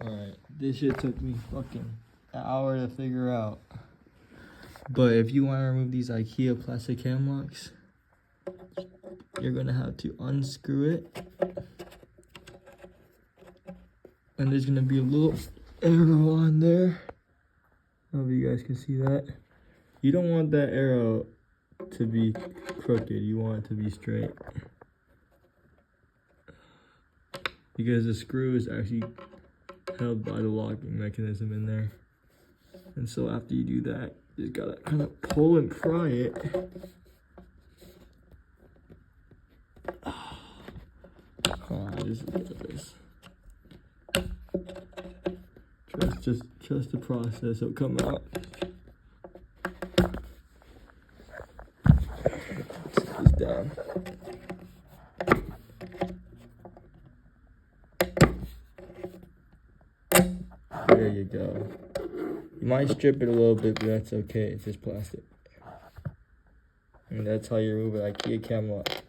Alright, this shit took me fucking an hour to figure out. But if you want to remove these IKEA plastic cam locks, you're gonna have to unscrew it. And there's gonna be a little arrow on there. I hope you guys can see that. You don't want that arrow to be crooked, you want it to be straight. Because the screw is actually held by the locking mechanism in there. And so after you do that, you just gotta kind of pull and pry it. Oh, just look at this. Trust the process, it'll come out. Set this down. There you go. You might strip it a little bit, but that's okay. It's just plastic. And that's how you remove an IKEA cam lock.